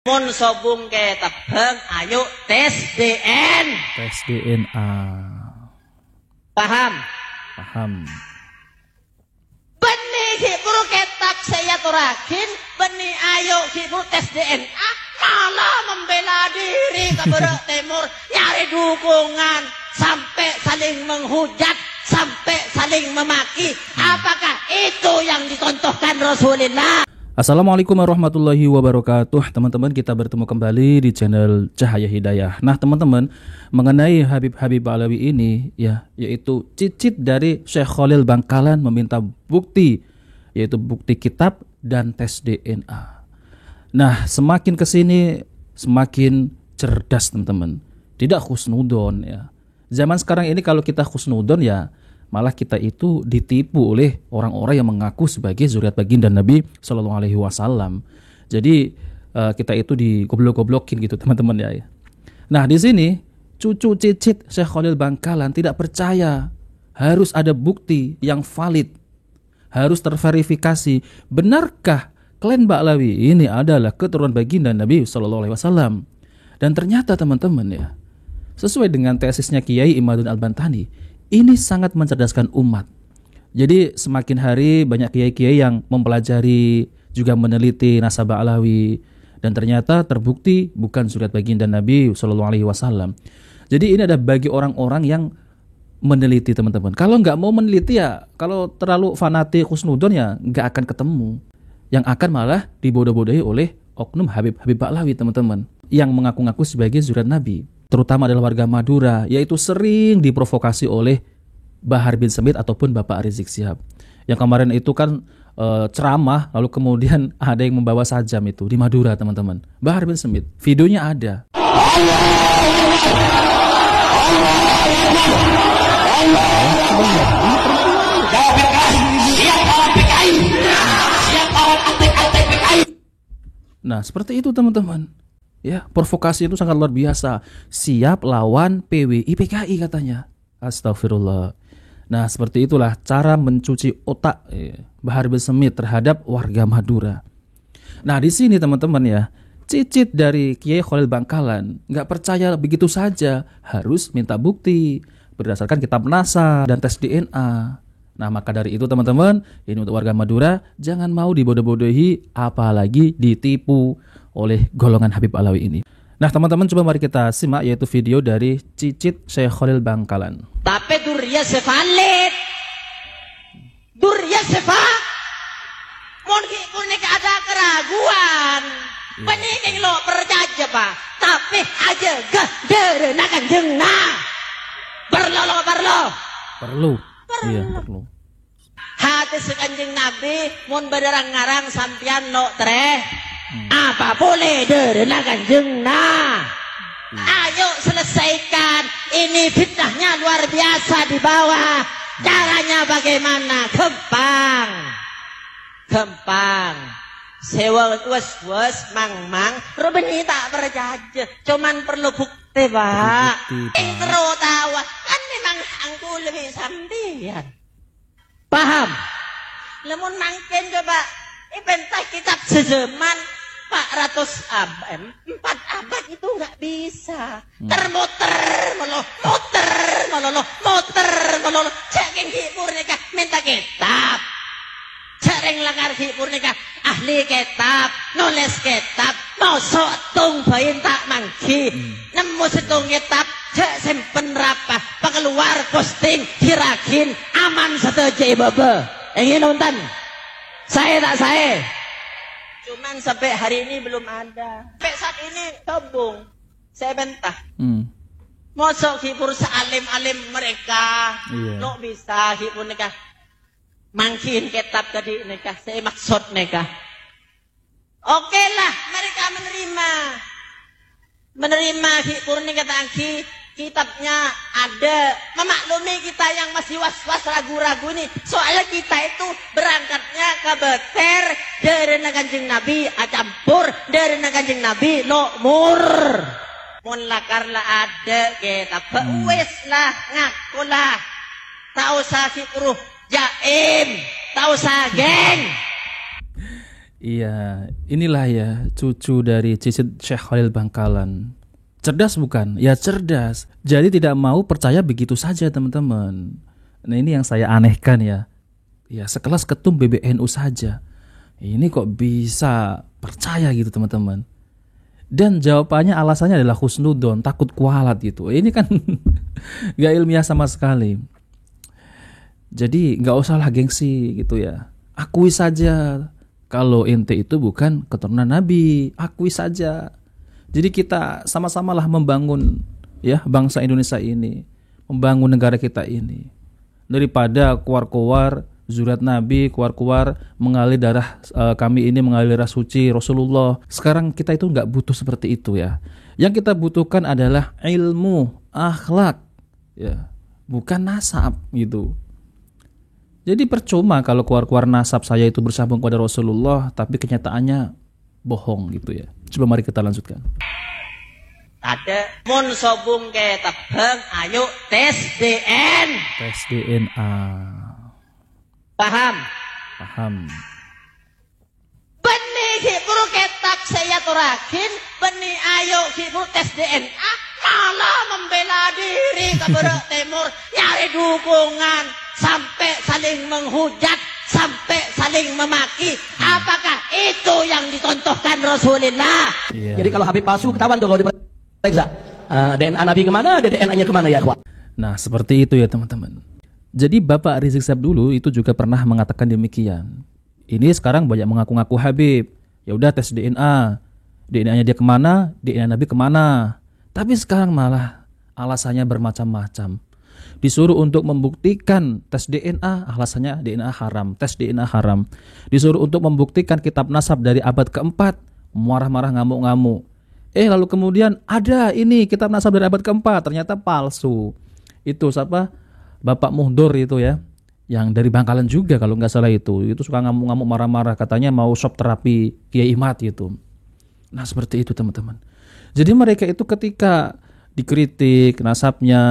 Mun sobung ke tebeng, ayo tes DN. Tes DNA. Paham? Paham. Benih hipur ketab saya turakin, benih ayo hipur tes DNA, malah membela diri ke Berak Timur, nyari dukungan, sampai saling menghujat, sampai saling memaki. Apakah itu yang dicontohkan Rasulullah? Assalamualaikum warahmatullahi wabarakatuh. Teman-teman, kita bertemu kembali di channel Cahaya Hidayah. Nah teman-teman, mengenai Habib Ba'alawi ini ya, yaitu cicit dari Syekh Khalil Bangkalan meminta bukti, yaitu bukti kitab dan tes DNA. Nah semakin kesini semakin cerdas teman-teman, tidak khusnudon ya. Zaman sekarang ini kalau kita khusnudon ya, malah kita itu ditipu oleh orang-orang yang mengaku sebagai zuriat baginda Nabi Shallallahu Alaihi Wasallam. Jadi kita itu digoblok-goblokin gitu teman-teman ya. Nah di sini cucu cicit Syekh Khalil Bangkalan tidak percaya, harus ada bukti yang valid, harus terverifikasi. Benarkah klan Ba'alawi ini adalah keturunan baginda Nabi Shallallahu Alaihi Wasallam? Dan ternyata teman-teman ya, sesuai dengan tesisnya Kiai Imaduddin Al-Bantani, ini sangat mencerdaskan umat. Jadi semakin hari banyak kiai-kiai yang mempelajari, juga meneliti nasab Ba'alawi, dan ternyata terbukti bukan zuriat baginda Nabi Shallallahu Alaihi Wasallam. Jadi ini ada bagi orang-orang yang meneliti teman-teman. Kalau nggak mau meneliti ya, kalau terlalu fanatik khusnudon ya nggak akan ketemu. Yang akan malah dibodoh-bodohi oleh oknum Habib Ba'alawi teman-teman, yang mengaku-ngaku sebagai zuriat Nabi. Terutama adalah warga Madura, yaitu sering diprovokasi oleh Bahar bin Smith ataupun Bapak Rizik Syihab. Yang kemarin itu kan ceramah, lalu kemudian ada yang membawa sajam itu di Madura teman-teman. Bahar bin Smith, videonya ada. Nah seperti itu teman-teman. Ya, provokasi itu sangat luar biasa. Siap lawan PWI PKI katanya. Astagfirullah. Nah, seperti itulah cara mencuci otak Bahar bin Smith terhadap warga Madura. Nah, di sini teman-teman ya, cicit dari Kiai Khalil Bangkalan nggak percaya begitu saja, harus minta bukti berdasarkan kitab NASA dan tes DNA. Nah, maka dari itu teman-teman, ini untuk warga Madura, jangan mau dibodoh-bodohi, apalagi ditipu oleh golongan Habib Ba'alawi ini. Nah teman-teman, coba mari kita simak yaitu video dari cicit Syekh Khalil Bangkalan. Tapi durya sevalid, durya sefak, mungkin ada keraguan, penting lo percaya pak, tapi aja gak derenakan jengna, perlu. Iya perlu. Hati sekanjeng Nabi, mun badarang-ngarang sampian lo treh. Apa boleh derenakan jengna. Ayo selesaikan. Ini fitnahnya luar biasa di bawah. Caranya bagaimana? Gempang. Sewa was mang rubeni tak berjaya. Cuman perlu bukti pak. Ingkro tawa kan memang angku lebih sambian. Paham? Lemun mangken coba ibentah kitab sejaman 400 abad, 4 abad itu nggak bisa. Termuter melolo. Cekeng hipur nikah minta kitab. Cereng langar hipur nikah ahli kitab, nulis kitab. Mosok tung bayin tak mangki. Nemu setung kitab, cek simpen rapah. Pengeluar posting dirakin aman setuju bebe. Ingin nonton? Saya. Cuman sampai hari ini belum ada. Sampai saat ini sombong. Saya bantah. Mosok hibur sealim-alim mereka. Lo bisa hibur nikah. Mangkin kitab tadi nikah. Saya maksud nikah. Oke lah, mereka menerima hibur nikah tangki. Kitabnya ada, memaklumi kita yang masih was-was ragu-ragu ini. Soalnya kita itu berangkatnya ke beter dari Kanjeng Nabi acampur dari Kanjeng Nabi nomor. Mun lakarlah ada kitab, wes lah ngakulah. Tak usah hibur jaim, tak usah geng. Iya, inilah ya cucu dari cicit Syekh Khalil Bangkalan. Cerdas bukan? Ya cerdas. Jadi tidak mau percaya begitu saja teman-teman. Nah ini yang saya anehkan ya. Ya sekelas ketum PBNU saja. Ini kok bisa percaya gitu teman-teman. Dan jawabannya alasannya adalah husnudon, takut kualat gitu. Ini kan gak ilmiah sama sekali. Jadi gak usahlah gengsi gitu ya. Akui saja kalau ente itu bukan keturunan Nabi. Akui saja. Jadi kita sama-samalah membangun ya bangsa Indonesia ini, membangun negara kita ini. Daripada keluar-keluar zuriat Nabi, keluar-keluar mengalir darah kami ini mengalir darah suci Rasulullah. Sekarang kita itu nggak butuh seperti itu ya. Yang kita butuhkan adalah ilmu, akhlak, ya, bukan nasab gitu. Jadi percuma kalau keluar-keluar nasab saya itu bersambung kepada Rasulullah, tapi kenyataannya bohong gitu ya. Coba mari kita lanjutkan. Ada mun sobung ke tebeng ayo tes DN. Tes DNA. Paham? Paham. Beni hibur ketak saya turakin, beni ayo hibur tes DNA, malah membela diri ke Berak Timur, nyari dukungan, sampai saling menghujat, sampai saling memaki. Apakah itu yang dicontohkan Rasulullah? Iya. Jadi kalau Habib palsu ketahuan tuh kalau diperiksa. DNA Nabi kemana, DNA-nya kemana ya, kawan? Nah, seperti itu ya teman-teman. Jadi Bapak Rizik Syihab dulu itu juga pernah mengatakan demikian. Ini sekarang banyak mengaku-ngaku Habib. Ya udah tes DNA. DNA-nya dia kemana, DNA Nabi kemana. Tapi sekarang malah alasannya bermacam-macam. Disuruh untuk membuktikan tes DNA, alasannya DNA haram. Tes DNA haram. Disuruh untuk membuktikan kitab nasab dari abad keempat, marah-marah ngamuk-ngamuk. Lalu kemudian ada ini kitab nasab dari abad keempat, ternyata palsu. Itu siapa? Bapak Muhdor itu ya, yang dari Bangkalan juga kalau nggak salah itu suka ngamuk-ngamuk marah-marah, katanya mau shop terapi Kiai Imat gitu. Nah seperti itu teman-teman. Jadi mereka itu ketika dikritik nasabnya,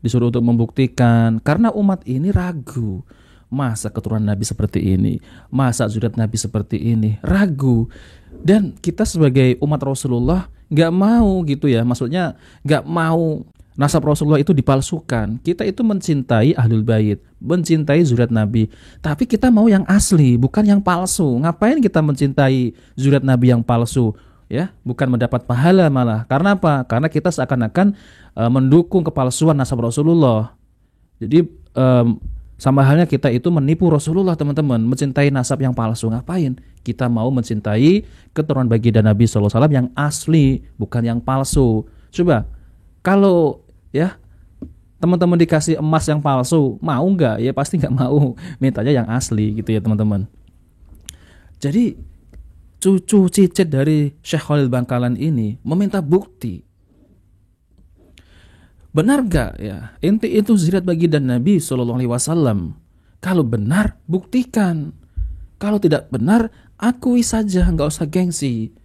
disuruh untuk membuktikan, karena umat ini ragu. Masa keturunan Nabi seperti ini, masa zuriat Nabi seperti ini, ragu. Dan kita sebagai umat Rasulullah nggak mau gitu ya, maksudnya nggak mau nasab Rasulullah itu dipalsukan. Kita itu mencintai Ahlul Bait, mencintai zuriat Nabi. Tapi kita mau yang asli, bukan yang palsu. Ngapain kita mencintai zuriat Nabi yang palsu? Ya, bukan mendapat pahala malah. Karena apa? Karena kita seakan-akan mendukung kepalsuan nasab Rasulullah. Jadi sama halnya kita itu menipu Rasulullah teman-teman, mencintai nasab yang palsu. Ngapain? Kita mau mencintai keturunan baginda Nabi SAW yang asli, bukan yang palsu. Coba, kalau ya teman-teman dikasih emas yang palsu, mau nggak? Ya pasti nggak mau, mintanya yang asli gitu ya teman-teman. Jadi cucu cicit dari Syekh Khalil Bangkalan ini meminta bukti. Benar gak ya ente itu zuriat baginda Nabi SAW? Kalau benar buktikan. Kalau tidak benar akui saja, nggak usah gengsi.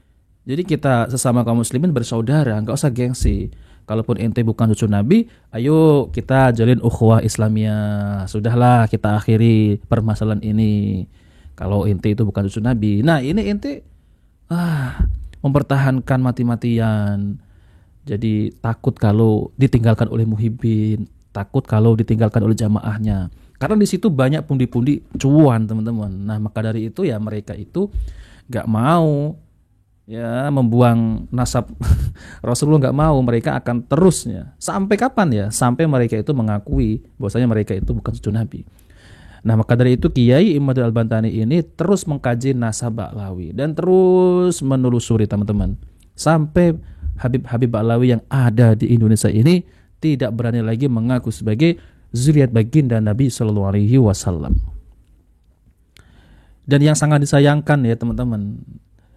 Jadi kita sesama kaum muslimin bersaudara, nggak usah gengsi. Kalaupun ente bukan cucu Nabi, ayo kita jalin ukhuwah Islamiyah. Sudahlah kita akhiri permasalahan ini. Kalau ente itu bukan cucu Nabi, nah ini ente mempertahankan mati-matian. Jadi takut kalau ditinggalkan oleh muhibbin, takut kalau ditinggalkan oleh jamaahnya. Karena di situ banyak pundi-pundi cuan teman-teman. Nah maka dari itu ya mereka itu nggak mau ya membuang nasab Rasulullah, nggak mau. Mereka akan terusnya sampai kapan ya? Sampai mereka itu mengakui bahwasanya mereka itu bukan cucu Nabi. Nah maka dari itu Kiai Imadul Al-Bantani ini terus mengkaji nasab Ba'lawi dan terus menelusuri teman-teman sampai Habib-Habib Ba'lawi yang ada di Indonesia ini tidak berani lagi mengaku sebagai zuriat baginda Nabi SAW. Dan yang sangat disayangkan ya teman-teman,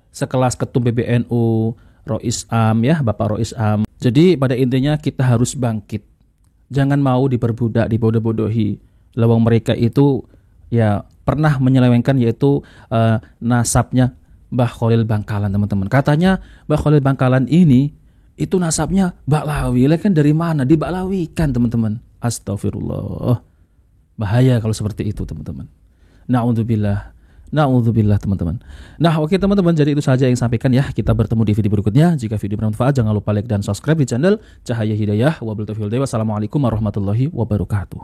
sekelas ketum PBNU Rois Am ya, Bapak Rois Am. Jadi pada intinya kita harus bangkit. Jangan mau diperbudak, dibodoh-bodohi. Lawang mereka itu ya pernah menyelewengkan yaitu nasabnya Mbah Khalil Bangkalan teman-teman. Katanya Mbah Khalil Bangkalan ini itu nasabnya Ba'lawi. Lah kan dari mana? Diba'lawikan teman-teman. Astagfirullah. Bahaya kalau seperti itu teman-teman. Na'udzubillah. Na'udzubillah teman-teman. Nah oke teman-teman, jadi itu saja yang sampaikan ya. Kita bertemu di video berikutnya. Jika video bermanfaat jangan lupa like dan subscribe di channel Cahaya Hidayah. Wabillahi taufiq wal hidayah. Wassalamualaikum warahmatullahi wabarakatuh.